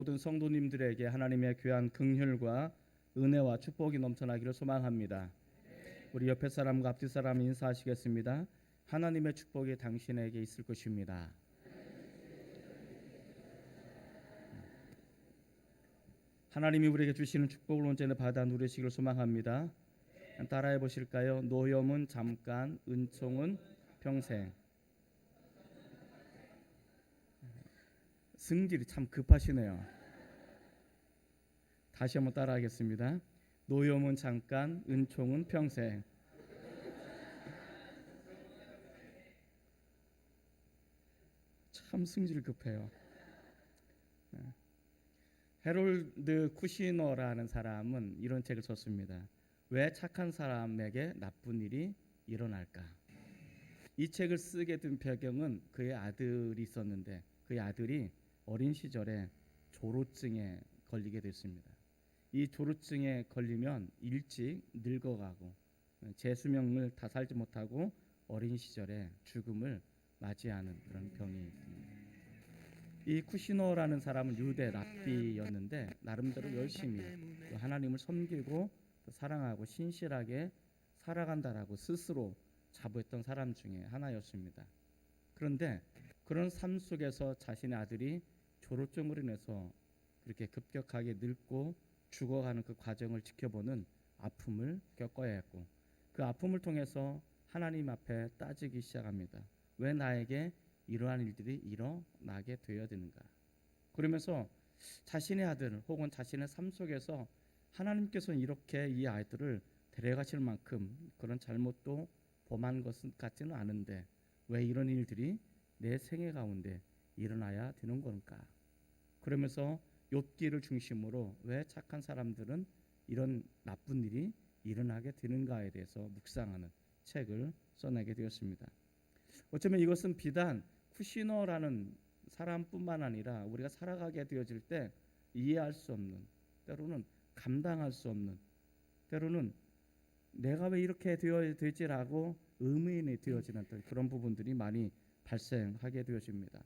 모든 성도님들에게 하나님의 귀한 긍휼과 은혜와 축복이 넘쳐나기를 소망합니다. 우리 옆에 사람과 앞뒤 사람 인사하시겠습니다. 하나님의 축복이 당신에게 있을 것입니다. 하나님이 우리에게 주시는 축복을 온전히 받아 누리시기를 소망합니다. 따라해 보실까요? 노염은 잠깐, 은총은 평생. 승질이 참 급하시네요. 다시 한번 따라하겠습니다. 노염은 잠깐, 은총은 평생. 참 승질 급해요. 해롤드 쿠시너라는 사람은 이런 책을 썼습니다. 왜 착한 사람에게 나쁜 일이 일어날까? 이 책을 쓰게 된 배경은 그의 아들이 있었는데 그의 아들이 어린 시절에 조루증에 걸리게 됐습니다. 이 조루증에 걸리면 일찍 늙어가고 재수명을 다 살지 못하고 어린 시절에 죽음을 맞이하는 그런 병이 있습니다. 이 쿠시너라는 사람은 유대 랍비였는데 나름대로 열심히 하나님을 섬기고 사랑하고 신실하게 살아간다라고 스스로 자부했던 사람 중에 하나였습니다. 그런데 그런 삶 속에서 자신의 아들이 조루증으로 인해서 그렇게 급격하게 늙고 죽어가는 그 과정을 지켜보는 아픔을 겪어야 했고 그 아픔을 통해서 하나님 앞에 따지기 시작합니다. 왜 나에게 이러한 일들이 일어나게 되어야 되는가? 그러면서 자신의 아들 혹은 자신의 삶 속에서 하나님께서는 이렇게 이 아이들을 데려가실 만큼 그런 잘못도 범한 것은 같지는 않은데 왜 이런 일들이 내 생애 가운데 일어나야 되는 건가? 그러면서 욥기를 중심으로 왜 착한 사람들은 이런 나쁜 일이 일어나게 되는가에 대해서 묵상하는 책을 써내게 되었습니다. 어쩌면 이것은 비단 쿠시너라는 사람뿐만 아니라 우리가 살아가게 되어질 때 이해할 수 없는, 때로는 감당할 수 없는, 때로는 내가 왜 이렇게 되어야 되지라고 의문이 되어지는 그런 부분들이 많이 발생하게 되어집니다.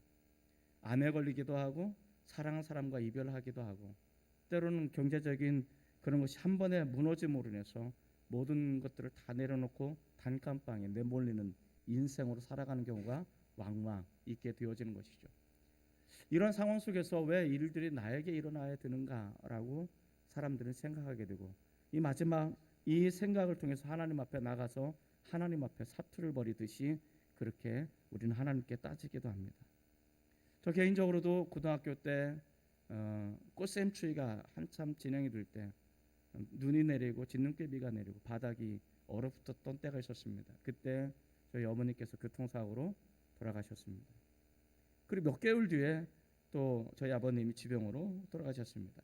암에 걸리기도 하고 사랑하는 사람과 이별하기도 하고 때로는 경제적인 그런 것이 한 번에 무너짐으로 인해서 모든 것들을 다 내려놓고 단칸방에 내몰리는 인생으로 살아가는 경우가 왕왕 있게 되어지는 것이죠. 이런 상황 속에서 왜 일들이 나에게 일어나야 되는가라고 사람들은 생각하게 되고 이 마지막 이 생각을 통해서 하나님 앞에 나가서 하나님 앞에 사투를 벌이듯이 그렇게 우리는 하나님께 따지기도 합니다. 저 개인적으로도 고등학교 때 꽃샘추위가 한참 진행이 될 때 눈이 내리고 진눈깨비가 내리고 바닥이 얼어붙었던 때가 있었습니다. 그때 저희 어머니께서 교통사고로 돌아가셨습니다. 그리고 몇 개월 뒤에 또 저희 아버님이 지병으로 돌아가셨습니다.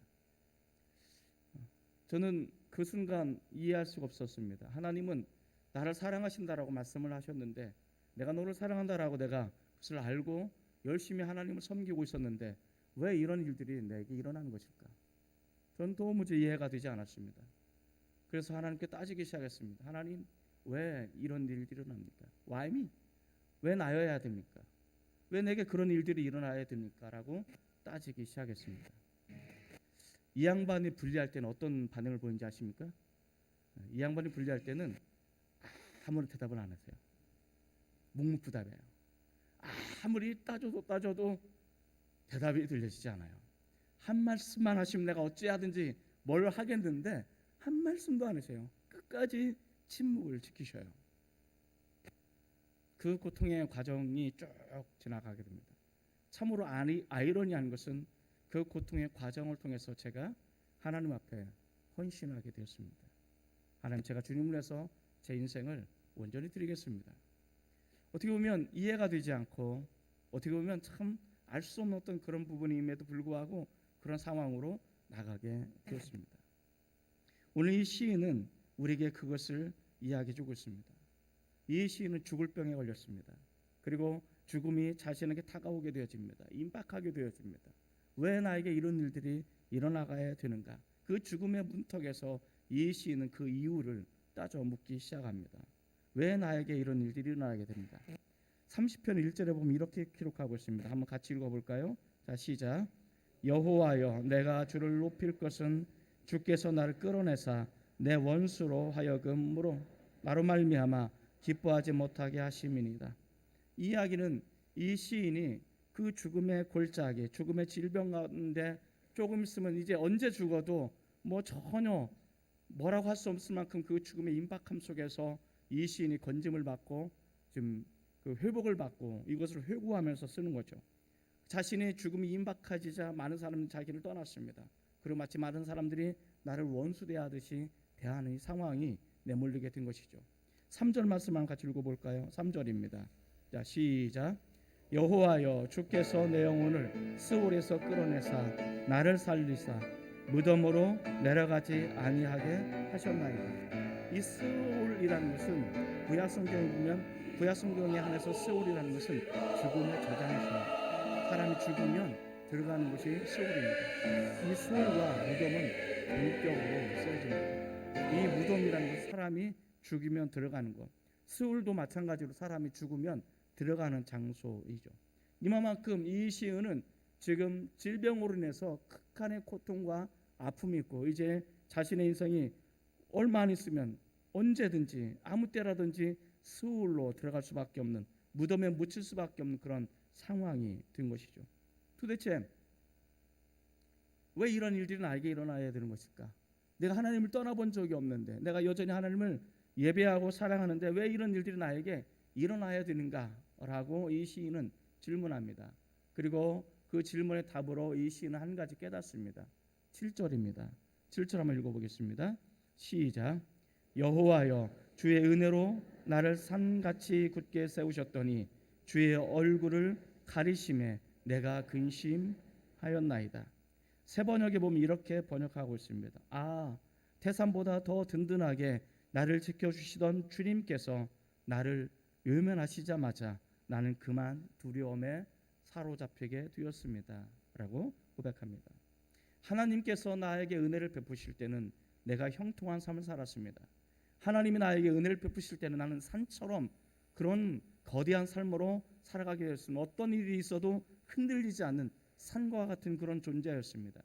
저는 그 순간 이해할 수가 없었습니다. 하나님은 나를 사랑하신다라고 말씀을 하셨는데 내가 너를 사랑한다라고 내가 그것을 알고 열심히 하나님을 섬기고 있었는데 왜 이런 일들이 내게 일어나는 것일까? 저는 도무지 이해가 되지 않았습니다. 그래서 하나님께 따지기 시작했습니다. 하나님 왜 이런 일들이 일어납니까? Why me? 왜 나여야 됩니까? 왜 내게 그런 일들이 일어나야 됩니까? 라고 따지기 시작했습니다. 이 양반이 분리할 때는 어떤 반응을 보이는지 아십니까? 이 양반이 분리할 때는 아무런 대답을 안 하세요. 묵묵부답해요. 아무리 따져도 대답이 들려지지 않아요. 한 말씀만 하시면 내가 어찌하든지 뭘 하겠는데 한 말씀도 안 하세요. 끝까지 침묵을 지키셔요. 그 고통의 과정이 쭉 지나가게 됩니다. 참으로 아이러니한 것은 그 고통의 과정을 통해서 제가 하나님 앞에 헌신하게 되었습니다. 하나님, 제가 주님을 위해서 제 인생을 온전히 드리겠습니다. 어떻게 보면 이해가 되지 않고 어떻게 보면 참 알 수 없는 어떤 그런 부분임에도 불구하고 그런 상황으로 나가게 되었습니다. 오늘 이 시인은 우리에게 그것을 이야기해 주고 있습니다. 이 시인은 죽을 병에 걸렸습니다. 그리고 죽음이 자신에게 다가오게 되어집니다. 임박하게 되어집니다. 왜 나에게 이런 일들이 일어나가야 되는가? 그 죽음의 문턱에서 이 시인은 그 이유를 따져 묻기 시작합니다. 왜 나에게 이런 일들이 일어나게 됩니까? 30편 1절에 보면 이렇게 기록하고 있습니다. 한번 같이 읽어볼까요? 자, 시작. 여호와여 내가 주를 높일 것은 주께서 나를 끌어내사 내 원수로 하여금으로 나로 말미암아 기뻐하지 못하게 하심이니이다. 이 이야기는 이 시인이 그 죽음의 골짜기, 죽음의 질병 가운데 조금 있으면 이제 언제 죽어도 뭐 전혀 뭐라고 할 수 없을 만큼 그 죽음의 임박함 속에서 이 시인이 건짐을 받고 지금 그 회복을 받고 이것을 회고하면서 쓰는 거죠. 자신의 죽음이 임박하지자 많은 사람들이 자기를 떠났습니다. 그리고 마치 많은 사람들이 나를 원수 대하듯이 대하는 이 상황이 내몰리게 된 것이죠. 3절 말씀 한번 같이 읽어볼까요? 3절입니다. 자, 시작. 여호와여 주께서 내 영혼을 스올에서 끌어내사 나를 살리사 무덤으로 내려가지 아니하게 하셨나이다. 이 스올이라는 것은 구약 성경에 보면 구약 성경에 한해서 스올이라는 것은 죽음의 저장소입니다. 사람이 죽으면 들어가는 곳이 스올입니다. 이 스올과 무덤은 동격으로 쓰여집니다. 이 무덤이라는 것은 사람이 죽으면 들어가는 것, 스올도 마찬가지로 사람이 죽으면 들어가는 장소이죠. 이만큼 이 시인은 지금 질병으로 인해서 극한의 고통과 아픔이 있고 이제 자신의 인생이 얼마 안 있으면 언제든지 아무 때라든지 스올로 들어갈 수밖에 없는, 무덤에 묻힐 수밖에 없는 그런 상황이 된 것이죠. 도대체 왜 이런 일들이 나에게 일어나야 되는 것일까? 내가 하나님을 떠나본 적이 없는데, 내가 여전히 하나님을 예배하고 사랑하는데 왜 이런 일들이 나에게 일어나야 되는가라고 이 시인은 질문합니다. 그리고 그 질문의 답으로 이 시인은 한 가지 깨닫습니다. 7절입니다. 7절 한번 읽어보겠습니다. 시작. 여호와여 주의 은혜로 나를 산같이 굳게 세우셨더니 주의 얼굴을 가리심에 내가 근심하였나이다. 새 번역에 보면 이렇게 번역하고 있습니다. 태산보다 더 든든하게 나를 지켜주시던 주님께서 나를 외면하시자마자 나는 그만 두려움에 사로잡히게 되었습니다 라고 고백합니다. 하나님께서 나에게 은혜를 베푸실 때는 내가 형통한 삶을 살았습니다. 하나님이 나에게 은혜를 베푸실 때는 나는 산처럼 그런 거대한 삶으로 살아가게 되었습니다. 어떤 일이 있어도 흔들리지 않는 산과 같은 그런 존재였습니다.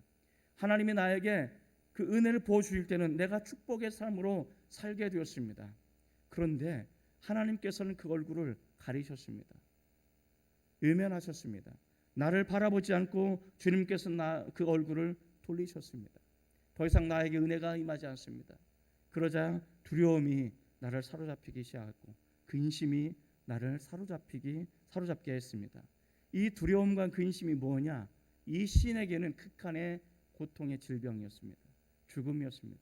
하나님이 나에게 그 은혜를 부어주실 때는 내가 축복의 삶으로 살게 되었습니다. 그런데 하나님께서는 그 얼굴을 가리셨습니다. 외면하셨습니다. 나를 바라보지 않고 주님께서 그 얼굴을 돌리셨습니다. 더 이상 나에게 은혜가 임하지 않습니다. 그러자 두려움이 나를 사로잡히기 시작했고 근심이 나를 사로잡게 했습니다. 이 두려움과 근심이 뭐냐? 이 시인에게는 극한의 고통의 질병이었습니다. 죽음이었습니다.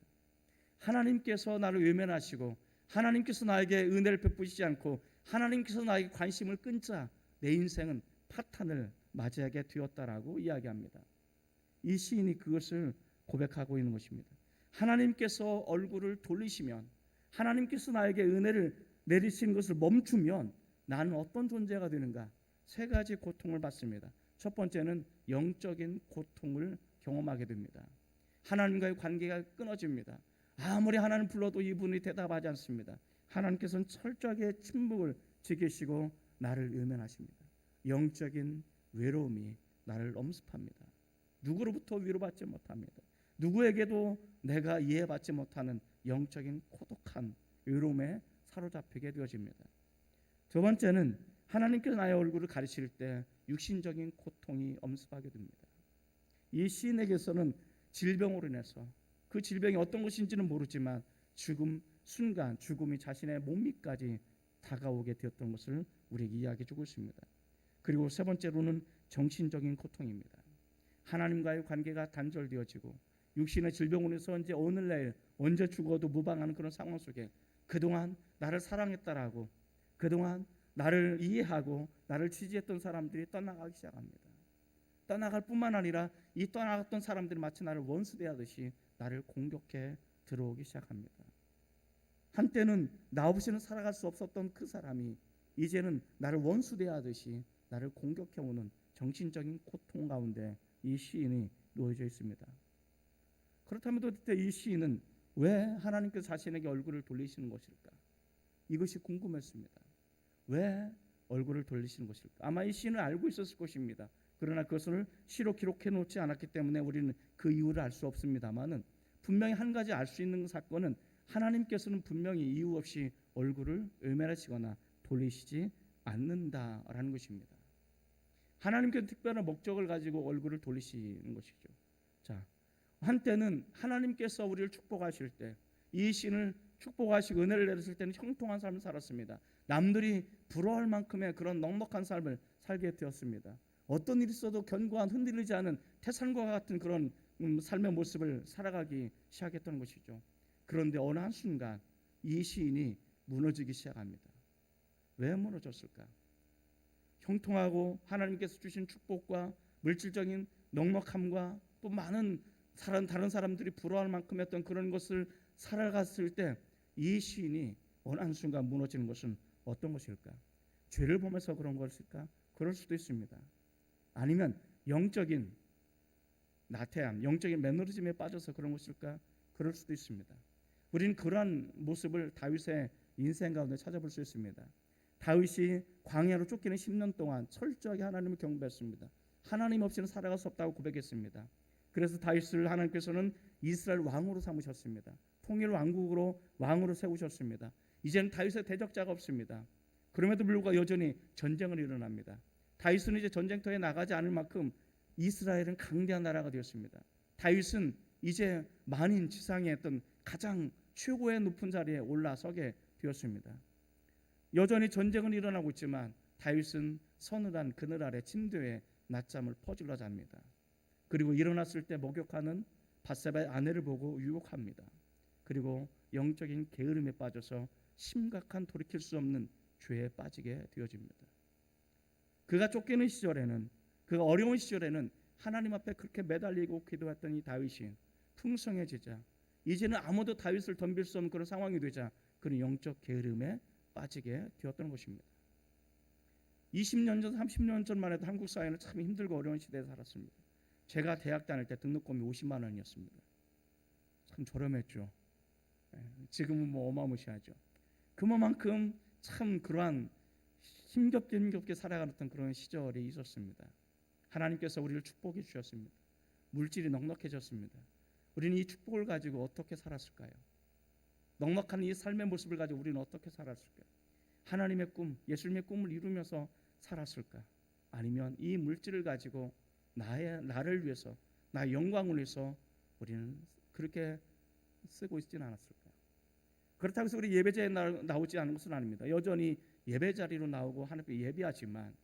하나님께서 나를 외면하시고 하나님께서 나에게 은혜를 베푸시지 않고 하나님께서 나에게 관심을 끊자 내 인생은 파탄을 맞이하게 되었다라고 이야기합니다. 이 시인이 그것을 고백하고 있는 것입니다. 하나님께서 얼굴을 돌리시면, 하나님께서 나에게 은혜를 내리시는 것을 멈추면 나는 어떤 존재가 되는가? 세 가지 고통을 받습니다. 첫 번째는 영적인 고통을 경험하게 됩니다. 하나님과의 관계가 끊어집니다. 아무리 하나님 불러도 이분이 대답하지 않습니다. 하나님께서는 철저하게 침묵을 지키시고 나를 외면하십니다. 영적인 외로움이 나를 엄습합니다. 누구로부터 위로받지 못합니다. 누구에게도 내가 이해받지 못하는 영적인 고독한 외로움에 사로잡히게 되어집니다. 두 번째는 하나님께서 나의 얼굴을 가리실 때 육신적인 고통이 엄습하게 됩니다. 이 시인에게서는 질병으로 인해서 그 질병이 어떤 것인지는 모르지만 순간 죽음이 자신의 몸밑까지 다가오게 되었던 것을 우리에게 이야기해 주고 있습니다. 그리고 세 번째로는 정신적인 고통입니다. 하나님과의 관계가 단절되어지고 육신의 질병으로 인해서 이제 오늘날 언제 죽어도 무방하는 그런 상황 속에 그동안 나를 사랑했다라고, 그동안 나를 이해하고 나를 지지했던 사람들이 떠나가기 시작합니다. 떠나갈 뿐만 아니라 이 떠나갔던 사람들이 마치 나를 원수 대하듯이 나를 공격해 들어오기 시작합니다. 한때는 나 없이는 살아갈 수 없었던 그 사람이 이제는 나를 원수 대하듯이 나를 공격해오는 정신적인 고통 가운데 이 시인이 놓여져 있습니다. 그렇다면 도대체 이 시인은 왜 하나님께서 자신에게 얼굴을 돌리시는 것일까? 이것이 궁금했습니다. 왜 얼굴을 돌리시는 것일까? 아마 이 시인은 알고 있었을 것입니다. 그러나 그것을 시로 기록해 놓지 않았기 때문에 우리는 그 이유를 알 수 없습니다만은 분명히 한 가지 알 수 있는 사건은 하나님께서는 분명히 이유 없이 얼굴을 외면하시거나 돌리시지 않는다라는 것입니다. 하나님께서 특별한 목적을 가지고 얼굴을 돌리시는 것이죠. 자, 한때는 하나님께서 우리를 축복하실 때, 이 신을 축복하시고 은혜를 내리실 때는 형통한 삶을 살았습니다. 남들이 부러워할 만큼의 그런 넉넉한 삶을 살게 되었습니다. 어떤 일이 있어도 견고한 흔들리지 않은 태산과 같은 그런 삶의 모습을 살아가기 시작했던 것이죠. 그런데 어느 한순간 이 시인이 무너지기 시작합니다. 왜 무너졌을까? 형통하고 하나님께서 주신 축복과 물질적인 넉넉함과 또 많은 다른 사람들이 부러워할 만큼이었던 그런 것을 살아갔을 때 이 시인이 어느 한순간 무너지는 것은 어떤 것일까? 죄를 범해서 그런 것일까? 그럴 수도 있습니다. 아니면 영적인 나태함, 영적인 매너리즘에 빠져서 그런 것일까? 그럴 수도 있습니다. 우리는 그러한 모습을 다윗의 인생 가운데 찾아볼 수 있습니다. 다윗이 광야로 쫓기는 10년 동안 철저하게 하나님을 경배했습니다. 하나님 없이는 살아갈 수 없다고 고백했습니다. 그래서 다윗을 하나님께서는 이스라엘 왕으로 삼으셨습니다. 통일 왕국으로 왕으로 세우셨습니다. 이제는 다윗의 대적자가 없습니다. 그럼에도 불구하고 여전히 전쟁은 일어납니다. 다윗은 이제 전쟁터에 나가지 않을 만큼 이스라엘은 강대한 나라가 되었습니다. 다윗은 이제 만인 지상의 어떤 가장 최고의 높은 자리에 올라서게 되었습니다. 여전히 전쟁은 일어나고 있지만 다윗은 서늘한 그늘 아래 침대에 낮잠을 퍼질러 잡니다. 그리고 일어났을 때 목욕하는 밧세바의 아내를 보고 유혹합니다. 그리고 영적인 게으름에 빠져서 심각한 돌이킬 수 없는 죄에 빠지게 되어집니다. 그가 쫓기는 시절에는, 그가 어려운 시절에는 하나님 앞에 그렇게 매달리고 기도했던 이 다윗이 풍성해지자 이제는 아무도 다윗을 덤빌 수 없는 그런 상황이 되자 그는 영적 게으름에 빠지게 되었던 것입니다. 20년 전, 30년 전만 해도 한국 사회는 참 힘들고 어려운 시대에 살았습니다. 제가 대학 다닐 때 등록금이 50만 원이었습니다. 참 저렴했죠. 지금은 뭐 어마무시하죠. 그만큼 참 그러한 힘겹게 살아가는 그런 시절이 있었습니다. 하나님께서 우리를 축복해 주셨습니다. 물질이 넉넉해졌습니다. 우리는 이 축복을 가지고 어떻게 살았을까요? 넉넉한 이 삶의 모습을 가지고 우리는 어떻게 살았을까요? 하나님의 꿈, 예수님의 꿈을 이루면서 살았을까? 아니면 이 물질을 가지고 나를 위해서, 나의 영광을 위해서 우리는 그렇게 쓰고 있지는 않았을까? 그렇다고 해서 우리 예배자에 나오지 않은 것은 아닙니다. 여전히 예배 자리로 나오고 하나님께 예배하지만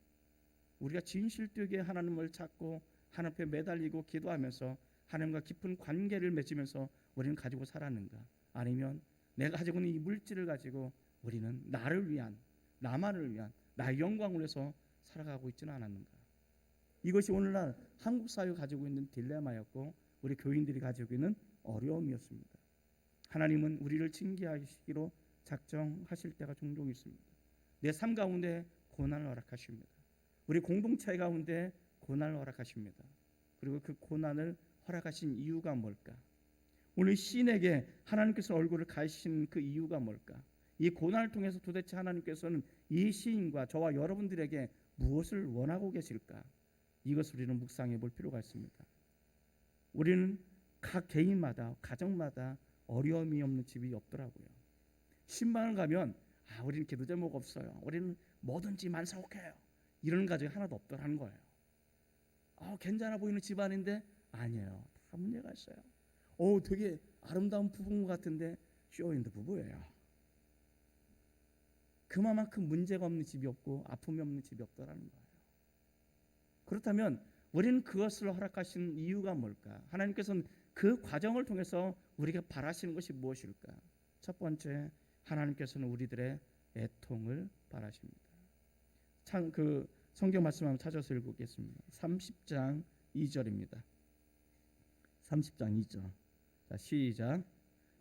우리가 진실되게 하나님을 찾고 하나님 앞에 매달리고 기도하면서 하나님과 깊은 관계를 맺으면서 우리는 가지고 살았는가? 아니면 내가 가지고 있는 이 물질을 가지고 우리는 나를 위한, 나만을 위한, 나의 영광을 위해서 살아가고 있지는 않았는가? 이것이 오늘날 한국 사회가 가지고 있는 딜레마였고 우리 교인들이 가지고 있는 어려움이었습니다. 하나님은 우리를 징계하시기로 작정하실 때가 종종 있습니다. 내 삶 가운데 고난을 허락하십니다. 우리 공동체 가운데 고난을 허락하십니다. 그리고 그 고난을 허락하신 이유가 뭘까? 오늘 시인에게 하나님께서 얼굴을 가리신 그 이유가 뭘까? 이 고난을 통해서 도대체 하나님께서는 이 시인과 저와 여러분들에게 무엇을 원하고 계실까? 이것을 우리는 묵상해 볼 필요가 있습니다. 우리는 각 개인마다, 가정마다 어려움이 없는 집이 없더라고요. 신방을 가면 우리는 기도 제목 없어요. 우리는 뭐든지 만사오케요. 이런 가정이 하나도 없더라는 거예요. 괜찮아 보이는 집안인데 아니에요. 다 문제가 있어요. 되게 아름다운 부부인 것 같은데 쇼인드 부부예요. 그만큼 문제가 없는 집이 없고 아픔이 없는 집이 없더라는 거예요. 그렇다면 우리는 그것을 허락하신 이유가 뭘까? 하나님께서는 그 과정을 통해서 우리가 바라시는 것이 무엇일까? 첫 번째, 하나님께서는 우리들의 애통을 바라십니다. 참 그 성경 말씀 한번 찾아서 읽겠습니다. 30장 2절입니다. 30장 2절. 자, 시작.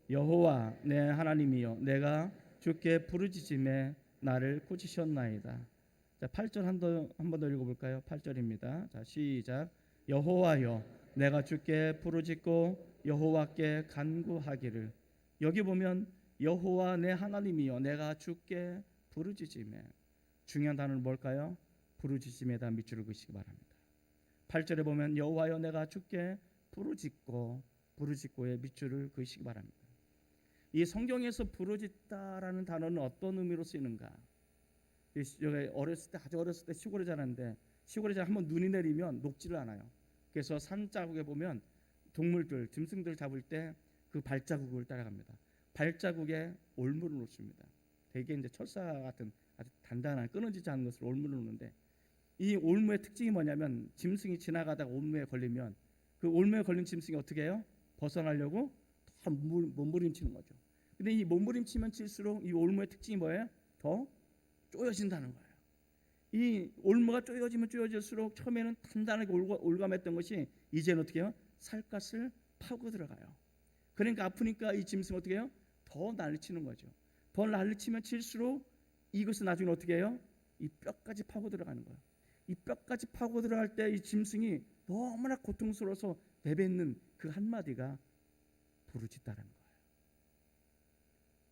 여호와 내 하나님이여, 내가 주께 부르짖음에 나를 꾸짖으셨나이다. 자, 8절 한 번 더 읽어볼까요? 8절입니다. 자, 시작. 여호와여, 내가 주께 부르짖고 여호와께 간구하기를. 여기 보면 여호와 내 하나님이여, 내가 주께 부르짖음에. 중요한 단어는 뭘까요? 부르짖음에다 밑줄을 그시기 바랍니다. 8절에 보면 여호와여 내가 주께 부르짖고의 밑줄을 그으시기 바랍니다. 이 성경에서 부르짖다라는 단어는 어떤 의미로 쓰이는가? 어렸을 때 아주 어렸을 때 시골에 자랐는데 시골에 한번 눈이 내리면 녹지를 않아요. 그래서 산자국에 보면 동물들 짐승들 잡을 때 그 발자국을 따라갑니다. 발자국에 올무를 놓습니다. 되게 이제 철사 같은 아주 단단한 끊어지지 않은 것을 올무를 놓는데 이 올무의 특징이 뭐냐면 짐승이 지나가다가 올무에 걸리면 그 올무에 걸린 짐승이 어떻게 해요? 벗어나려고 더 몸부림치는 거죠. 근데 이 몸부림치면 칠수록 이 올무의 특징이 뭐예요? 더 쪼여진다는 거예요. 이 올무가 쪼여질수록 처음에는 단단하게 올감했던 것이 이제는 어떻게 해요? 살갗을 파고 들어가요. 그러니까 아프니까 이 짐승 어떻게 해요? 더 난리치는 거죠. 더 난리치면 칠수록 이것은 나중에 어떻게 해요? 이 뼈까지 파고 들어가는 거예요. 이 뼈까지 파고 들어갈 때 이 짐승이 너무나 고통스러워서 내뱉는 그 한마디가 부르짖다라는 거예요.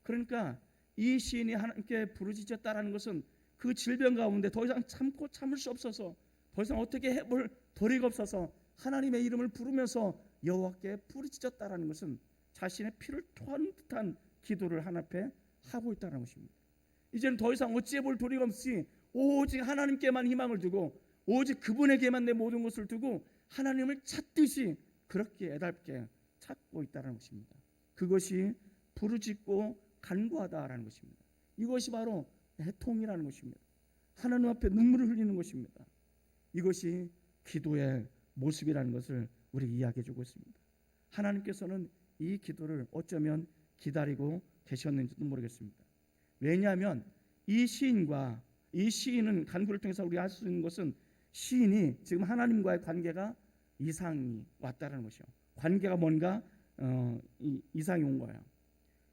그러니까 이 시인이 하나님께 부르짖었다라는 것은 그 질병 가운데 더 이상 참을 수 없어서 더 이상 어떻게 해볼 도리가 없어서 하나님의 이름을 부르면서 여호와께 부르짖었다라는 것은 자신의 피를 토하는 듯한 기도를 하나님 앞에 하고 있다는 것입니다. 이제는 더 이상 어찌해볼 도리가 없이 오직 하나님께만 희망을 두고 오직 그분에게만 내 모든 것을 두고 하나님을 찾듯이 그렇게 애달게 찾고 있다는 것입니다. 그것이 부르짖고 간구하다라는 것입니다. 이것이 바로 애통이라는 것입니다. 하나님 앞에 눈물을 흘리는 것입니다. 이것이 기도의 모습이라는 것을 우리 이야기해 주고 있습니다. 하나님께서는 이 기도를 어쩌면 기다리고 계셨는지도 모르겠습니다. 왜냐하면 이 시인은 간구를 통해서 우리가 알 수 있는 것은 시인이 지금 하나님과의 관계가 이상이 왔다는 것이요. 관계가 뭔가 이상이 온 거예요.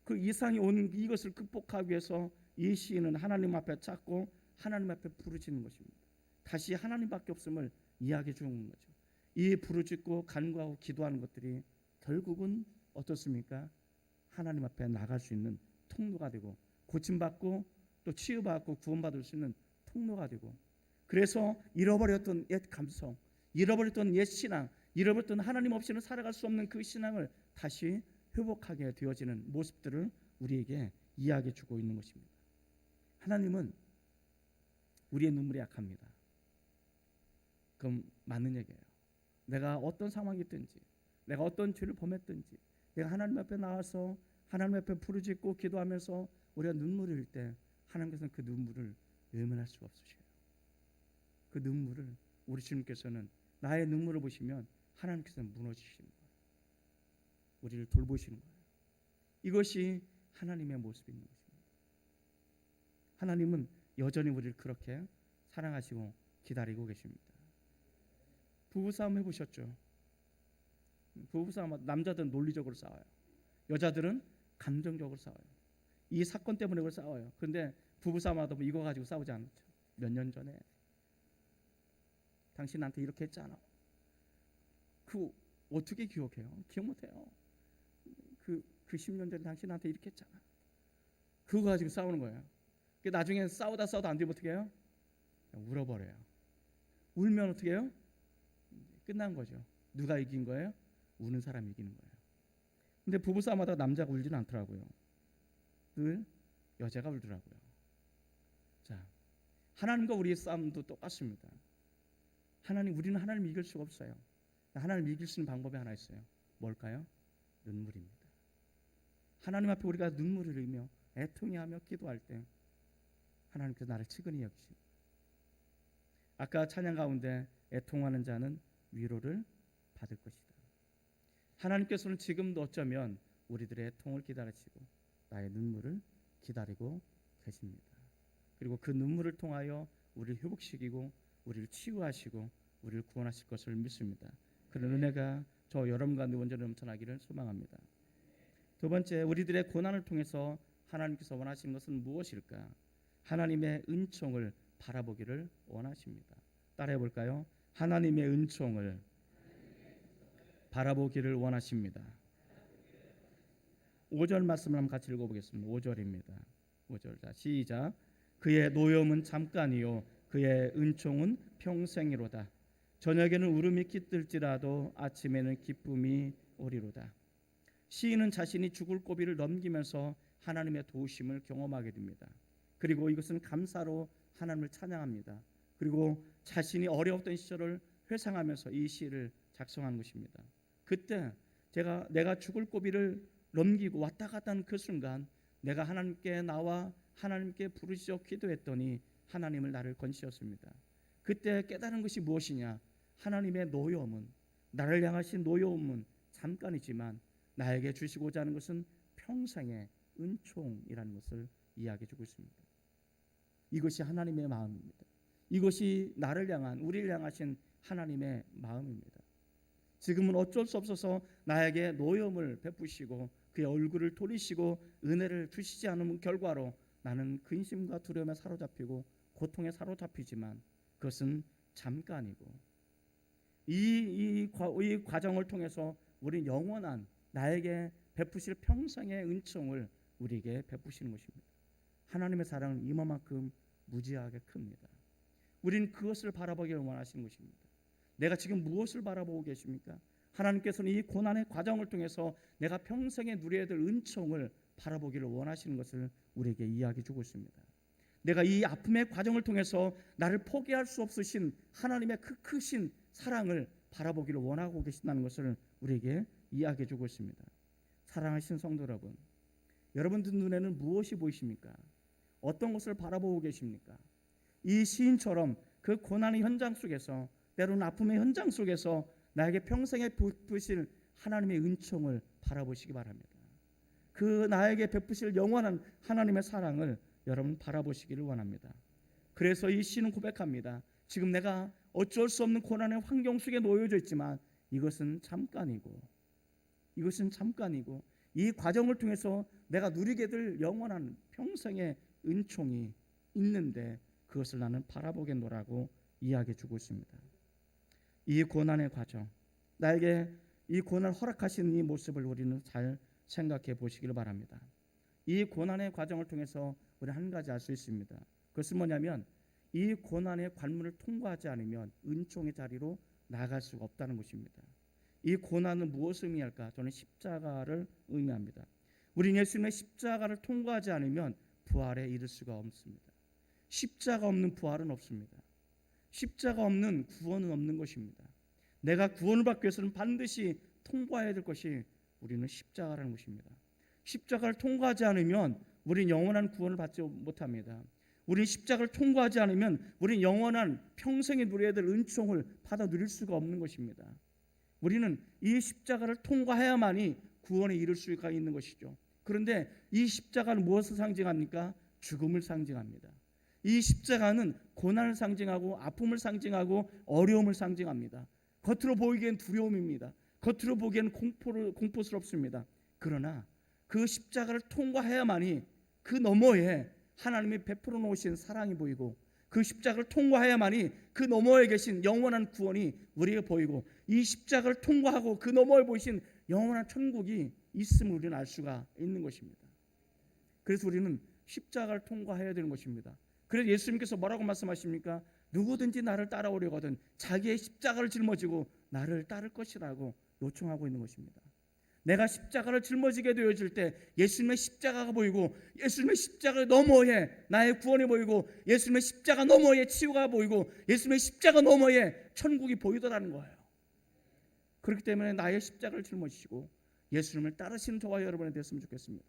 그 이상이 온 이것을 극복하기 위해서 이 시인은 하나님 앞에 찾고 하나님 앞에 부르짖는 것입니다. 다시 하나님밖에 없음을 이야기해 주는 거죠. 이 부르짖고 간구하고 기도하는 것들이 결국은 어떻습니까? 하나님 앞에 나갈 수 있는 통로가 되고 고침받고 또 치유받고 구원받을 수 있는 통로가 되고 그래서 잃어버렸던 옛 감성, 잃어버렸던 옛 신앙, 잃어버렸던 하나님 없이는 살아갈 수 없는 그 신앙을 다시 회복하게 되어지는 모습들을 우리에게 이야기해 주고 있는 것입니다. 하나님은 우리의 눈물이 약합니다. 그럼 맞는 얘기예요. 내가 어떤 상황이 있든지 내가 어떤 죄를 범했든지 내가 하나님 앞에 나와서 하나님 앞에 부르짖고 기도하면서 우리가 눈물을 흘릴 때 하나님께서는 그 눈물을 외면할 수가 없으셔요. 그 눈물을 우리 주님께서는 나의 눈물을 보시면 하나님께서는 무너지시는 거예요. 우리를 돌보시는 거예요. 이것이 하나님의 모습인 것입니다. 하나님은 여전히 우리를 그렇게 사랑하시고 기다리고 계십니다. 부부싸움 해보셨죠? 부부싸움 남자들은 논리적으로 싸워요. 여자들은 감정적으로 싸워요. 이 사건 때문에 그걸 싸워요. 그런데 부부싸움 하다 보면 이거 가지고 싸우지 않죠. 몇 년 전에 당신 나한테 이렇게 했잖아. 그 어떻게 기억해요? 기억 못해요. 그 10년 전에 당신 나한테 이렇게 했잖아. 그거 가지고 싸우는 거예요. 나중에 싸우다 안 되면 어떻게 해요? 울어버려요. 울면 어떻게 해요? 끝난 거죠. 누가 이긴 거예요? 우는 사람이 이기는 거예요. 근데 부부싸움하다가 남자가 울지는 않더라고요. 늘 여자가 울더라고요. 자, 하나님과 우리의 싸움도 똑같습니다. 우리는 하나님 이길 수가 없어요. 하나님 이길 수 있는 방법이 하나 있어요. 뭘까요? 눈물입니다. 하나님 앞에 우리가 눈물을 흘리며 애통해하며 기도할 때 하나님께서 나를 측은히 여기십니다. 아까 찬양 가운데 애통하는 자는 위로를 받을 것이다. 하나님께서는 지금도 어쩌면 우리들의 애통을 기다리시고 나의 눈물을 기다리고 계십니다. 그리고 그 눈물을 통하여 우리를 회복시키고 우리를 치유하시고 우리를 구원하실 것을 믿습니다. 그런 은혜가 저 여러분 가운데 온전히 넘쳐나기를 소망합니다. 두 번째, 우리들의 고난을 통해서 하나님께서 원하시는 것은 무엇일까? 하나님의 은총을 바라보기를 원하십니다. 따라해 볼까요? 하나님의 은총을 바라보기를 원하십니다. 5절 말씀을 한번 같이 읽어보겠습니다. 5절입니다. 5절 자 시작. 그의 노염은 잠깐이요 그의 은총은 평생이로다. 저녁에는 울음이 깃들지라도 아침에는 기쁨이 오리로다. 시인은 자신이 죽을 고비를 넘기면서 하나님의 도우심을 경험하게 됩니다. 그리고 이것은 감사로 하나님을 찬양합니다. 그리고 자신이 어려웠던 시절을 회상하면서 이 시를 작성한 것입니다. 그때 내가 죽을 고비를 넘기고 왔다 갔다 하는 그 순간 내가 하나님께 나와 하나님께 부르짖어 기도했더니 하나님을 나를 건지셨습니다. 그때 깨달은 것이 무엇이냐? 하나님의 노여움은, 나를 향하신 노여움은 잠깐이지만 나에게 주시고자 하는 것은 평생의 은총이라는 것을 이야기해 주고 있습니다. 이것이 하나님의 마음입니다. 이것이 나를 향한, 우리를 향하신 하나님의 마음입니다. 지금은 어쩔 수 없어서 나에게 노여움을 베푸시고 그의 얼굴을 돌리시고 은혜를 주시지 않은 결과로 나는 근심과 두려움에 사로잡히고 고통에 사로잡히지만 그것은 잠깐이고 이 과정을 통해서 우리는 영원한 나에게 베푸실 평생의 은총을 우리에게 베푸시는 것입니다. 하나님의 사랑은 이만큼 무지하게 큽니다. 우리는 그것을 바라보기를 원하시는 것입니다. 내가 지금 무엇을 바라보고 계십니까? 하나님께서는 이 고난의 과정을 통해서 내가 평생에 누려야 될 은총을 바라보기를 원하시는 것을 우리에게 이야기해 주고 있습니다. 내가 이 아픔의 과정을 통해서 나를 포기할 수 없으신 하나님의 그 크신 사랑을 바라보기를 원하고 계신다는 것을 우리에게 이야기해 주고 있습니다. 사랑하신 성도 여러분, 여러분들 눈에는 무엇이 보이십니까? 어떤 것을 바라보고 계십니까? 이 시인처럼 그 고난의 현장 속에서, 때로는 아픔의 현장 속에서 나에게 평생에 베푸실 하나님의 은총을 바라보시기 바랍니다. 그 나에게 베푸실 영원한 하나님의 사랑을 여러분 바라보시기를 원합니다. 그래서 이 시는 고백합니다. 지금 내가 어쩔 수 없는 고난의 환경 속에 놓여져 있지만 이것은 잠깐이고 이 과정을 통해서 내가 누리게 될 영원한 평생의 은총이 있는데 그것을 나는 바라보겠노라고 이야기해 주고 있습니다. 이 고난의 과정, 나에게 이 고난을 허락하신 이 모습을 우리는 잘 생각해 보시기를 바랍니다. 이 고난의 과정을 통해서 우리 한 가지 알 수 있습니다. 그것은 뭐냐면 이 고난의 관문을 통과하지 않으면 은총의 자리로 나아갈 수가 없다는 것입니다. 이 고난은 무엇을 의미할까? 저는 십자가를 의미합니다. 우리는 예수님의 십자가를 통과하지 않으면 부활에 이를 수가 없습니다. 십자가 없는 부활은 없습니다. 십자가 없는 구원은 없는 것입니다. 내가 구원을 받기 위해서는 반드시 통과해야 될 것이 우리는 십자가라는 것입니다. 십자가를 통과하지 않으면 우리는 영원한 구원을 받지 못합니다. 우리는 십자가를 통과하지 않으면 우리는 영원한 평생에 누려야 될 은총을 받아 누릴 수가 없는 것입니다. 우리는 이 십자가를 통과해야만이 구원에 이를 수가 있는 것이죠. 그런데 이 십자가는 무엇을 상징합니까? 죽음을 상징합니다. 이 십자가는 고난을 상징하고 아픔을 상징하고 어려움을 상징합니다. 겉으로 보이기엔 두려움입니다. 겉으로 보기엔 공포스럽습니다. 그러나 그 십자가를 통과해야만이 그 너머에 하나님이 베풀어 놓으신 사랑이 보이고 그 십자가를 통과해야만이 그 너머에 계신 영원한 구원이 우리에게 보이고 이 십자가를 통과하고 그 너머에 보이신 영원한 천국이 있음을 우리는 알 수가 있는 것입니다. 그래서 우리는 십자가를 통과해야 되는 것입니다. 그래서 예수님께서 뭐라고 말씀하십니까? 누구든지 나를 따라오려거든 자기의 십자가를 짊어지고 나를 따를 것이라고 요청하고 있는 것입니다. 내가 십자가를 짊어지게 되어질 때 예수님의 십자가가 보이고 예수님의 십자가 너머에 나의 구원이 보이고 예수님의 십자가 너머에 치유가 보이고 예수님의 십자가 너머에 천국이 보이더라는 거예요. 그렇기 때문에 나의 십자가를 짊어지시고 예수님을 따르시는 저와 여러분이 됐으면 좋겠습니다.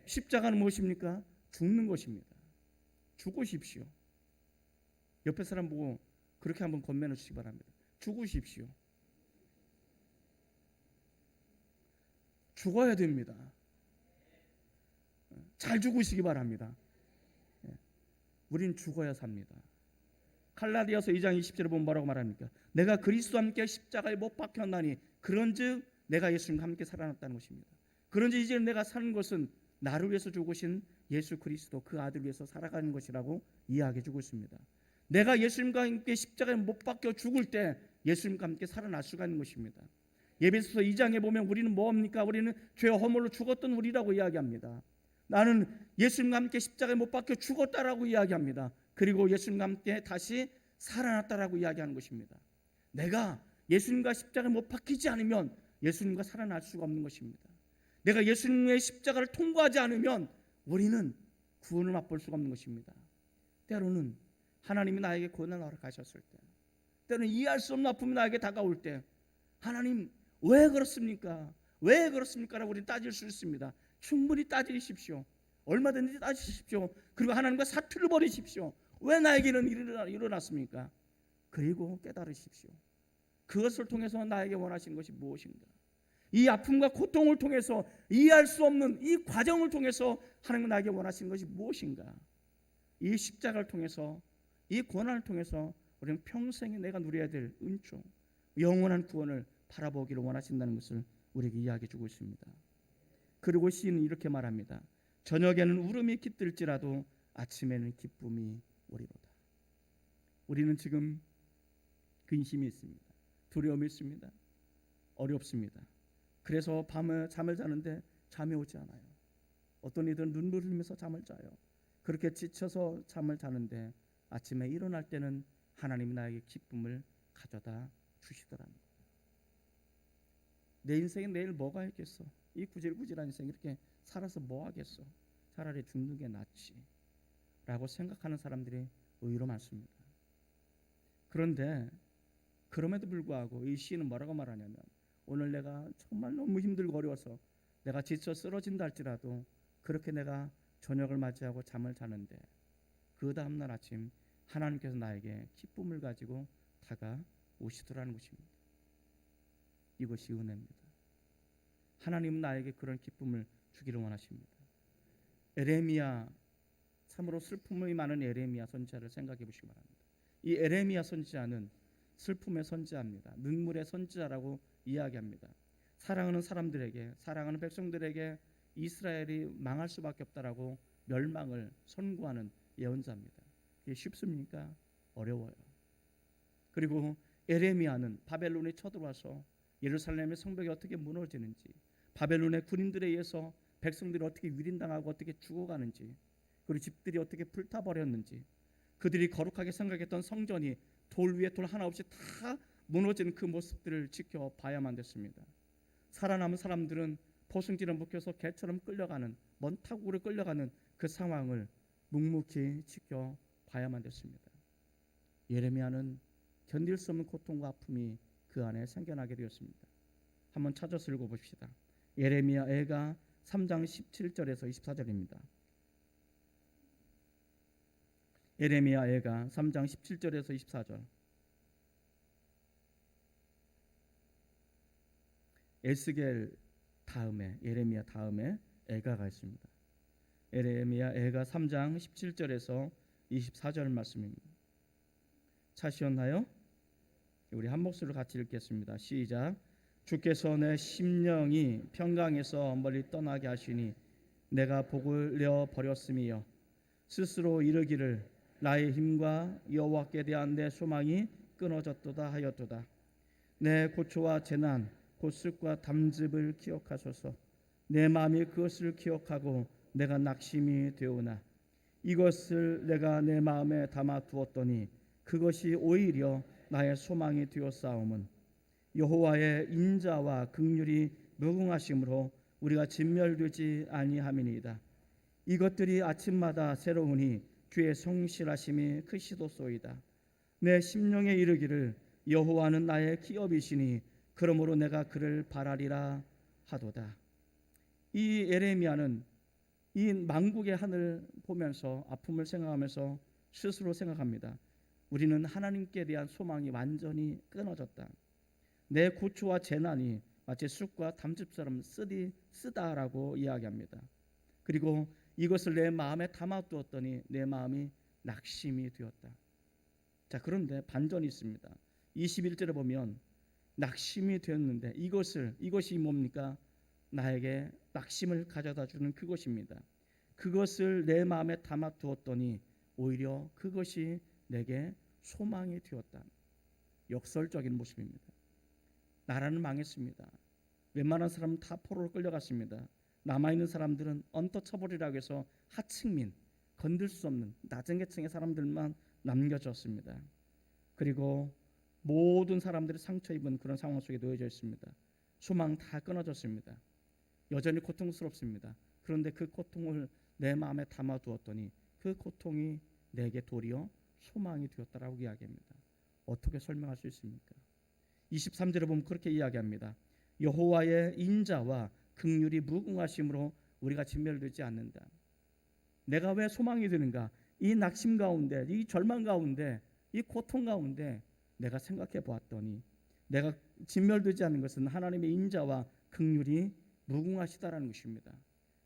십자가는 무엇입니까? 죽는 것입니다. 죽으십시오. 옆에 사람 보고 그렇게 한번 건면해 주시기 바랍니다. 죽으십시오. 죽어야 됩니다. 잘 죽으시기 바랍니다. 우린 죽어야 삽니다. 갈라디아서 2장 20절에 보면 뭐라고 말합니까? 내가 그리스도와 함께 십자가에 못 박혔나니 그런즉 내가 예수님과 함께 살아났다는 것입니다. 그런즉 이제 내가 사는 것은 나를 위해서 죽으신 예수 그리스도 그 아들 위해서 살아가는 것이라고 이야기해 주고 있습니다. 내가 예수님과 함께 십자가에 못 박혀 죽을 때 예수님과 함께 살아날 수가 있는 것입니다. 예배소서 2장에 보면 우리는 뭐합니까? 우리는 죄와 허물로 죽었던 우리라고 이야기합니다. 나는 예수님과 함께 십자가에 못 박혀 죽었다라고 이야기합니다. 그리고 예수님과 함께 다시 살아났다라고 이야기하는 것입니다. 내가 예수님과 십자가에 못 박히지 않으면 예수님과 살아날 수가 없는 것입니다. 내가 예수님의 십자가를 통과하지 않으면 우리는 구원을 맛볼 수가 없는 것입니다. 때로는 하나님이 나에게 고난을 허락하셨을 때, 때로는 이해할 수 없는 아픔이 나에게 다가올 때, 하나님 왜 그렇습니까? 왜 그렇습니까? 라고 우리는 따질 수 있습니다. 충분히 따지십시오. 얼마든지 따지십시오. 그리고 하나님과 사투를 벌이십시오. 왜 나에게는 일어났습니까? 그리고 깨달으십시오. 그것을 통해서 나에게 원하시는 것이 무엇인가? 이 아픔과 고통을 통해서 이해할 수 없는 이 과정을 통해서 하나님은 나에게 원하시는 것이 무엇인가? 이 십자가를 통해서, 이 고난을 통해서 우리는 평생에 내가 누려야 될 은총, 영원한 구원을 바라보기를 원하신다는 것을 우리에게 이야기해 주고 있습니다. 그리고 시인은 이렇게 말합니다. 저녁에는 울음이 깃들지라도 아침에는 기쁨이 오리로다. 우리는 지금 근심이 있습니다. 두려움이 있습니다. 어렵습니다. 그래서 밤에 잠을 자는데 잠이 오지 않아요. 어떤 이들은 눈물을 흘리면서 잠을 자요. 그렇게 지쳐서 잠을 자는데 아침에 일어날 때는 하나님이 나에게 기쁨을 가져다 주시더라는 거예요. 내 인생에 내일 뭐가 있겠어? 이 구질구질한 인생 이렇게 살아서 뭐 하겠어? 차라리 죽는 게 낫지 라고 생각하는 사람들이 의외로 많습니다. 그런데 그럼에도 불구하고 이 시인은 뭐라고 말하냐면, 오늘 내가 정말 너무 힘들고 어려워서 내가 지쳐 쓰러진다 할지라도 그렇게 내가 저녁을 맞이하고 잠을 자는데 그 다음날 아침 하나님께서 나에게 기쁨을 가지고 다가오시더라는 것입니다. 이것이 은혜입니다. 하나님은 나에게 그런 기쁨을 주기를 원하십니다. 에레미야, 참으로 슬픔이 많은 에레미야 선지자를 생각해 보시기 바랍니다. 이 에레미야 선지자는 슬픔의 선지자입니다. 눈물의 선지자라고 이야기합니다. 사랑하는 사람들에게, 사랑하는 백성들에게 이스라엘이 망할 수밖에 없다라고 멸망을 선고하는 예언자입니다. 이게 쉽습니까? 어려워요. 그리고 에레미야는 바벨론에 쳐들어와서 예루살렘의 성벽이 어떻게 무너지는지, 바벨론의 군인들에 의해서 백성들이 어떻게 유린당하고 어떻게 죽어가는지, 그리고 집들이 어떻게 불타버렸는지, 그들이 거룩하게 생각했던 성전이 돌 위에 돌 하나 없이 다 무너지는 그 모습들을 지켜봐야만 됐습니다. 살아남은 사람들은 포승지를 묶여서 개처럼 끌려가는, 먼 타국으로 끌려가는 그 상황을 묵묵히 지켜봐야만 됐습니다. 예레미야는 견딜 수 없는 고통과 아픔이 그 안에 생겨나게 되었습니다. 한번 찾아서 읽어봅시다. 예레미야 애가 3장 17절에서 24절입니다. 예레미야 애가 3장 17절에서 24절. 에스겔 다음에, 예레미야 다음에 애가가 있습니다. 예레미야 애가 3장 17절에서 24절 말씀입니다. 찾으셨나요? 우리 한 목소리로 같이 읽겠습니다. 시작. 주께서 내 심령이 평강에서 멀리 떠나게 하시니 내가 복을 내어 버렸음이여, 스스로 이르기를 나의 힘과 여호와께 대한 내 소망이 끊어졌도다 하였도다. 내 고초와 재난 곧 습과 담즙을 기억하소서. 내 마음이 그것을 기억하고 내가 낙심이 되오나 이것을 내가 내 마음에 담아 두었더니 그것이 오히려 나의 소망이 되었사오면 여호와의 인자와 긍휼이 무궁하심으로 우리가 진멸되지 아니함이니이다. 이것들이 아침마다 새로우니 주의 성실하심이 크시도소이다. 내 심령에 이르기를 여호와는 나의 기업이시니 그러므로 내가 그를 바라리라 하도다. 이 예레미야는 이 만국의 하늘 보면서 아픔을 생각하면서 스스로 생각합니다. 우리는 하나님께 대한 소망이 완전히 끊어졌다. 내 고초와 재난이 마치 쑥과 담즙처럼 쓰다라고 이야기합니다. 그리고 이것을 내 마음에 담아두었더니 내 마음이 낙심이 되었다. 자, 그런데 반전이 있습니다. 21절에 보면 낙심이 되었는데 이것이 뭡니까? 나에게 낙심을 가져다 주는 그것입니다. 그것을 내 마음에 담아두었더니 오히려 그것이 내게 소망이 되었다. 역설적인 모습입니다. 나라는 망했습니다. 웬만한 사람은 다 포로로 끌려갔습니다. 남아있는 사람들은 언터처블이라고 해서 하층민, 건들 수 없는 낮은 계층의 사람들만 남겨졌습니다. 그리고 모든 사람들이 상처 입은 그런 상황 속에 놓여져 있습니다. 소망 다 끊어졌습니다. 여전히 고통스럽습니다. 그런데 그 고통을 내 마음에 담아두었더니 그 고통이 내게 도리어 소망이 되었다라고 이야기합니다. 어떻게 설명할 수 있습니까? 23절에 보면 그렇게 이야기합니다. 여호와의 인자와 긍휼이 무궁하심으로 우리가 진멸되지 않는다. 내가 왜 소망이 되는가? 이 낙심 가운데, 이 절망 가운데, 이 고통 가운데 내가 생각해 보았더니 내가 진멸되지 않는 것은 하나님의 인자와 긍휼이 무궁하시다라는 것입니다.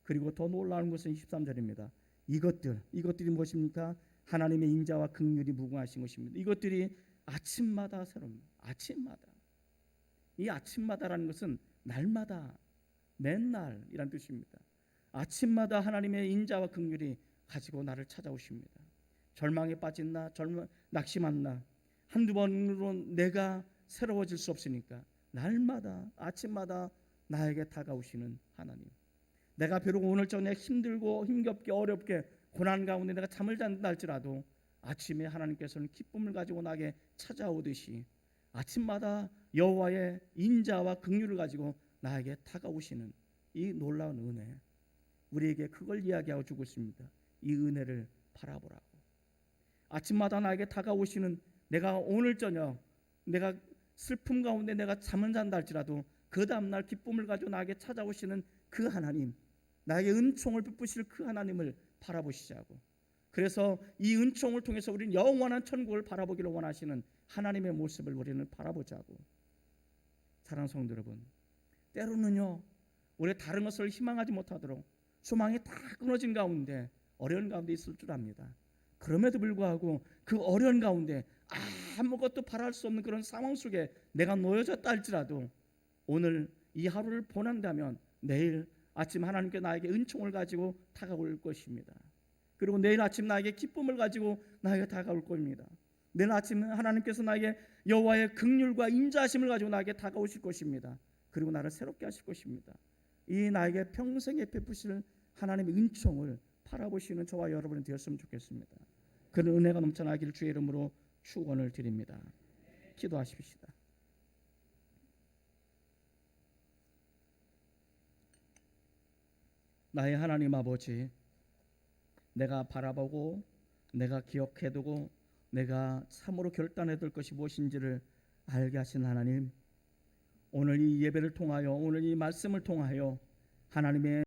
그리고 더 놀라운 것은 23절입니다. 이것들이 무엇입니까? 하나님의 인자와 긍휼이 무궁하신 것입니다. 이것들이 아침마다 새롭습니다. 아침마다. 이 아침마다라는 것은 날마다, 맨날이란 뜻입니다. 아침마다 하나님의 인자와 긍휼이 가지고 나를 찾아오십니다. 절망에 빠진 나, 낙심한 나, 한두 번으로 내가 새로워질 수 없으니까 날마다, 아침마다 나에게 다가오시는 하나님. 내가 비록 오늘 저녁 힘들고 힘겹게 어렵게 고난 가운데 내가 잠을 잔다 할지라도 아침에 하나님께서는 기쁨을 가지고 나에게 찾아오듯이 아침마다 여호와의 인자와 긍휼을 가지고 나에게 다가오시는 이 놀라운 은혜, 우리에게 그걸 이야기하고 주고 있습니다. 이 은혜를 바라보라고. 아침마다 나에게 다가오시는, 내가 오늘 저녁 내가 슬픔 가운데 내가 잠을 잔다 할지라도 그 다음날 기쁨을 가지고 나에게 찾아오시는 그 하나님, 나에게 은총을 베푸실 그 하나님을 바라보시자고. 그래서 이 은총을 통해서 우리는 영원한 천국을 바라보기를 원하시는 하나님의 모습을 우리는 바라보자고. 사랑하는 성도 여러분, 때로는요 우리 다른 것을 희망하지 못하도록 소망이 다 끊어진 가운데 어려운 가운데 있을 줄 압니다. 그럼에도 불구하고 그 어려운 가운데 아무것도 바랄 수 없는 그런 상황 속에 내가 놓여졌다 할지라도 오늘 이 하루를 보낸다면 내일 아침 하나님께 나에게 은총을 가지고 다가올 것입니다. 그리고 내일 아침 나에게 기쁨을 가지고 나에게 다가올 겁니다. 내일 아침 하나님께서 나에게 여호와의 긍휼과 인자하심을 가지고 나에게 다가오실 것입니다. 그리고 나를 새롭게 하실 것입니다. 이 나에게 평생에 베푸실 하나님의 은총을 바라보시는 저와 여러분이 되었으면 좋겠습니다. 그런 은혜가 넘쳐나기를 주의 이름으로 축원을 드립니다. 기도하십시다. 나의 하나님 아버지, 내가 바라보고 내가 기억해두고 내가 참으로 결단해둘 것이 무엇인지를 알게 하신 하나님, 오늘 이 예배를 통하여 오늘 이 말씀을 통하여 하나님의